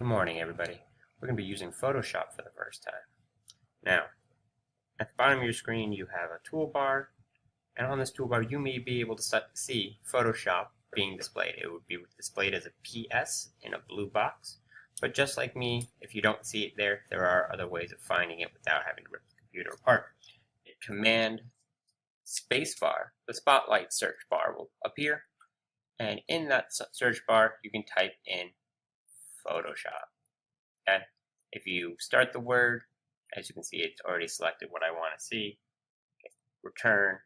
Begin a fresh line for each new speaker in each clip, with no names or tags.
Good morning, everybody. We're going to be using Photoshop for the first time. Now, at the bottom of your screen, you have a toolbar, and on this toolbar, you may be able to see Photoshop being displayed. It would be displayed as a PS in a blue box, but just like me, if you don't see it there, there are other ways of finding it without having to rip the computer apart. Hit Command Spacebar, the Spotlight search bar will appear, and in that search bar, you can type in Photoshop. Okay? If you start the word, as you can see, it's already selected what I want to see. Okay. Return,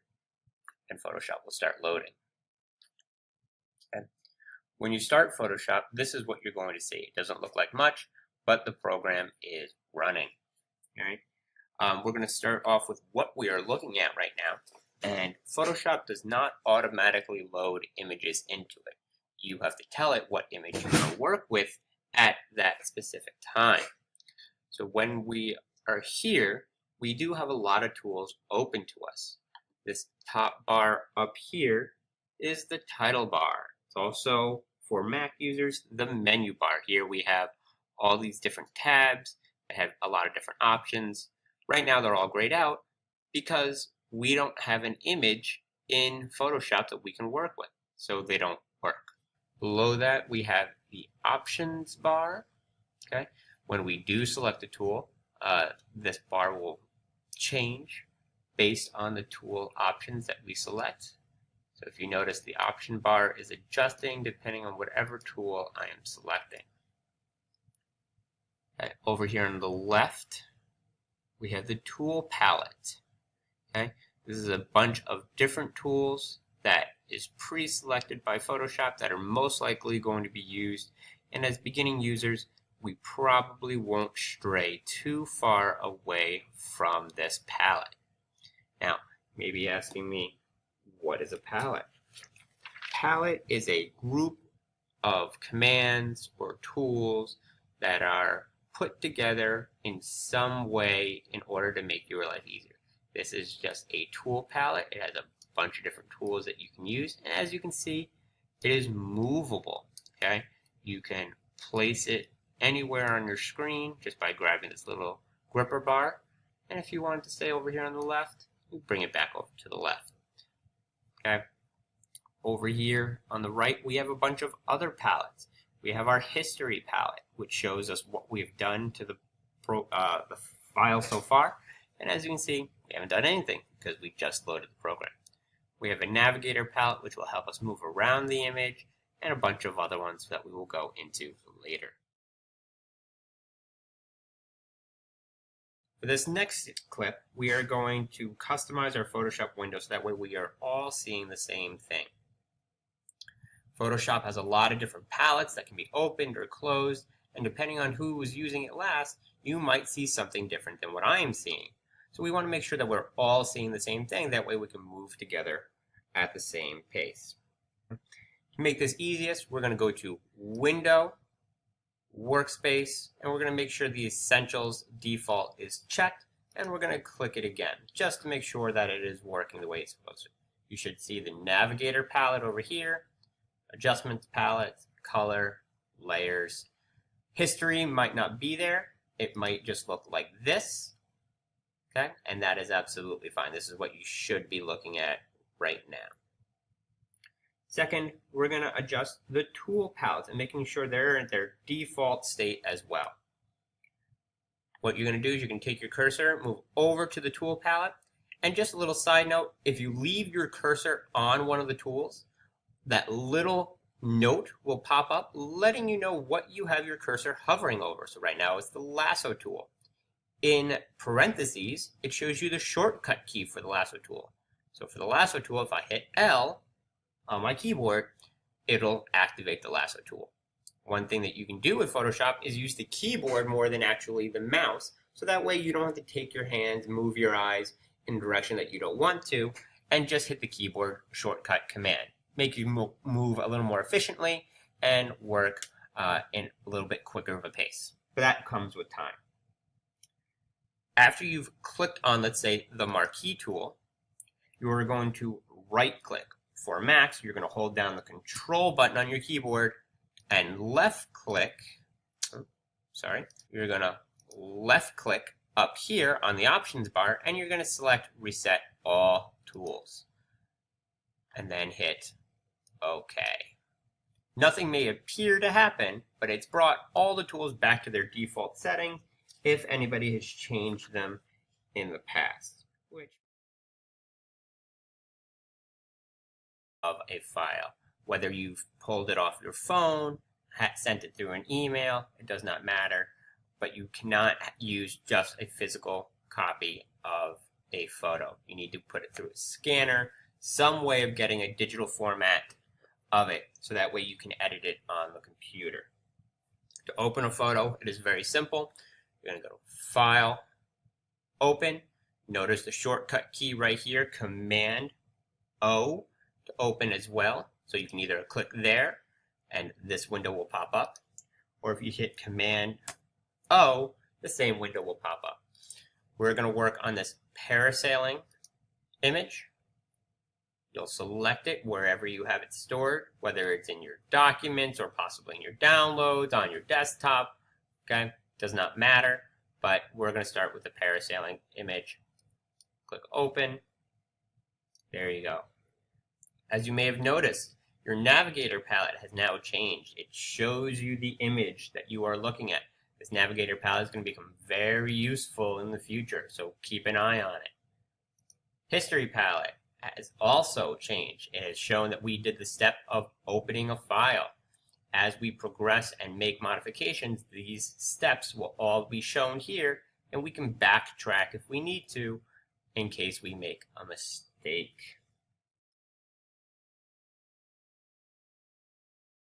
and Photoshop will start loading. Okay? When you start Photoshop, this is what you're going to see. It doesn't look like much, but the program is running. All right? We're going to start off with what we are looking at right now. And Photoshop does not automatically load images into it. You have to tell it what image you want to work with at that specific time. So when we are here, we do have a lot of tools open to us. This top bar up here is the title bar. It's also, for Mac users, the menu bar. Here we have all these different tabs that have a lot of different options. Right now they're all grayed out because we don't have an image in Photoshop that we can work with, so they don't work. Below that, we have the options bar. Okay, when we do select a tool, this bar will change based on the tool options that we select. So if you notice, the option bar is adjusting depending on whatever tool I am selecting. Okay, over here on the left, we have the tool palette. Okay, this is a bunch of different tools that is pre-selected by Photoshop that are most likely going to be used, and as beginning users, we probably won't stray too far away from this palette. Now, maybe asking me, what is a palette? Palette is a group of commands or tools that are put together in some way in order to make your life easier. This is just a tool palette. It has a bunch of different tools that you can use, and as you can see, it is movable. Okay, you can place it anywhere on your screen just by grabbing this little gripper bar, and if you want it to stay over here on the left, you bring it back over to the left. Okay, over here on the right, we have a bunch of other palettes. We have our history palette, which shows us what we've done to the file so far, and as you can see, we haven't done anything because we just loaded the program. We have a navigator palette, which will help us move around the image, and a bunch of other ones that we will go into later. For this next clip, we are going to customize our Photoshop window so that way we are all seeing the same thing. Photoshop has a lot of different palettes that can be opened or closed, and depending on who was using it last, you might see something different than what I am seeing. So we want to make sure that we're all seeing the same thing. That way we can move together at the same pace. To make this easiest, we're going to go to Window, Workspace, and we're going to make sure the Essentials default is checked, and we're going to click it again just to make sure that it is working the way it's supposed to. You should see the Navigator palette over here, Adjustments palette, Color, Layers. History might not be there. It might just look like this. Okay, and that is absolutely fine. This is what you should be looking at right now. Second, we're going to adjust the tool palettes and making sure they're in their default state as well. What you're going to do is you can take your cursor, move over to the tool palette, and just a little side note, if you leave your cursor on one of the tools, that little note will pop up letting you know what you have your cursor hovering over. So right now it's the lasso tool. In parentheses, it shows you the shortcut key for the lasso tool. So for the lasso tool, if I hit L on my keyboard, it'll activate the lasso tool. One thing that you can do with Photoshop is use the keyboard more than actually the mouse, so that way you don't have to take your hands, move your eyes in a direction that you don't want to, and just hit the keyboard shortcut command. Make you move a little more efficiently and work in a little bit quicker of a pace. But that comes with time. After you've clicked on, let's say, the marquee tool, you are going to right-click. For Macs, you're going to hold down the Control button on your keyboard and left-click you're going to left click up here on the options bar and you're going to select Reset All Tools and then hit OK. Nothing may appear to happen, but it's brought all the tools back to their default setting if anybody has changed them in the past. Which of a file, whether you've pulled it off your phone, sent it through an email, it does not matter, but you cannot use just a physical copy of a photo. You need to put it through a scanner, some way of getting a digital format of it, so that way you can edit it on the computer. To open a photo, it is very simple. You're going to go to File, Open. Notice the shortcut key right here, Command-O, to open as well. So you can either click there, and this window will pop up, or if you hit Command-O, the same window will pop up. We're going to work on this parasailing image. You'll select it wherever you have it stored, whether it's in your documents or possibly in your downloads, on your desktop. Okay, does not matter, but we're going to start with the parasailing image. Click Open. There you go. As you may have noticed, your navigator palette has now changed. It shows you the image that you are looking at. This navigator palette is going to become very useful in the future, so keep an eye on it. History palette has also changed. It has shown that we did the step of opening a file. As we progress and make modifications, these steps will all be shown here, and we can backtrack if we need to in case we make a mistake.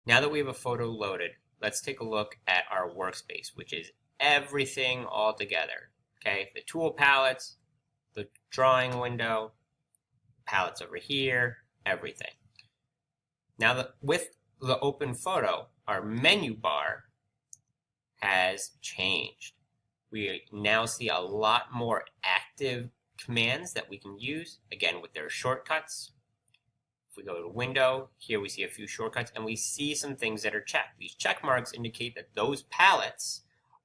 Now that we have a photo loaded, let's take a look at our workspace, which is everything all together. Okay, the tool palettes, the drawing window, palettes over here, everything. Now that with the open photo, our menu bar has changed. We now see a lot more active commands that we can use, again with their shortcuts. If we go to Window, here we see a few shortcuts, and we see some things that are checked. These check marks indicate that those palettes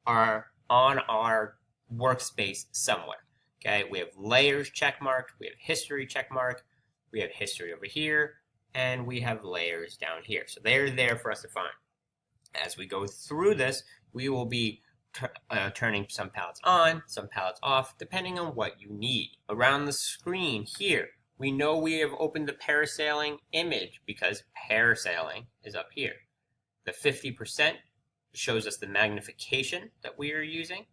are on our workspace somewhere. Okay, we have layers check marked, we have history check marked, we have history over here, and we have layers down here. So they're there for us to find. As we go through this, we will be turning some palettes on, some palettes off, depending on what you need. Around the screen here, we know we have opened the parasailing image because parasailing is up here. The 50% shows us the magnification that we are using,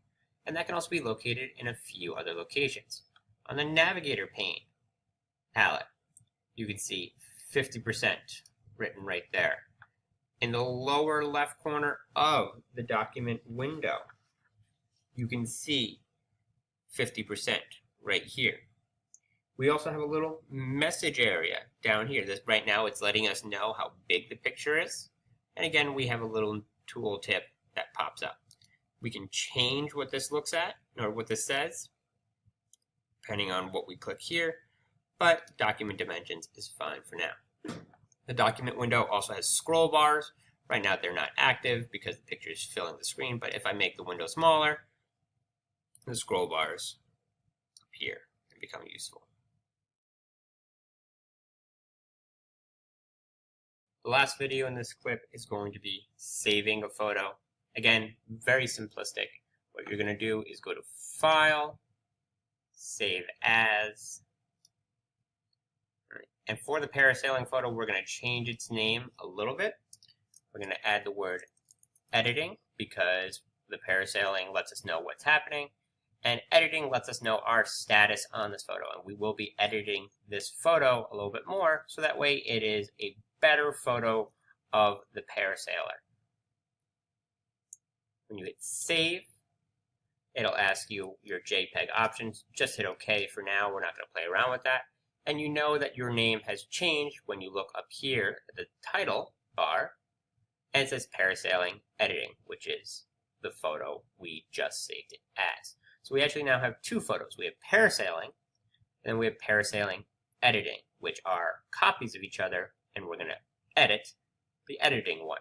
and that can also be located in a few other locations. On the navigator pane palette, you can see 50% written right there. In the lower left corner of the document window, you can see 50% right here. We also have a little message area down here. Right now it's letting us know how big the picture is. And again, we have a little tool tip that pops up. We can change what this looks at, or what this says, depending on what we click here, but document dimensions is fine for now. The document window also has scroll bars. Right now they're not active because the picture is filling the screen, but if I make the window smaller, the scroll bars appear and become useful. The last video in this clip is going to be saving a photo. Again, very simplistic. What you're going to do is go to File, Save As. And for the parasailing photo, we're going to change its name a little bit. We're going to add the word editing because the parasailing lets us know what's happening. And editing lets us know our status on this photo. And we will be editing this photo a little bit more so that way it is a better photo of the parasailer. When you hit save, it'll ask you your JPEG options. Just hit OK for now. We're not going to play around with that. And you know that your name has changed when you look up here at the title bar and it says parasailing editing, which is the photo we just saved it as. So we actually now have two photos. We have parasailing and then we have parasailing editing, which are copies of each other, and we're going to edit the editing one.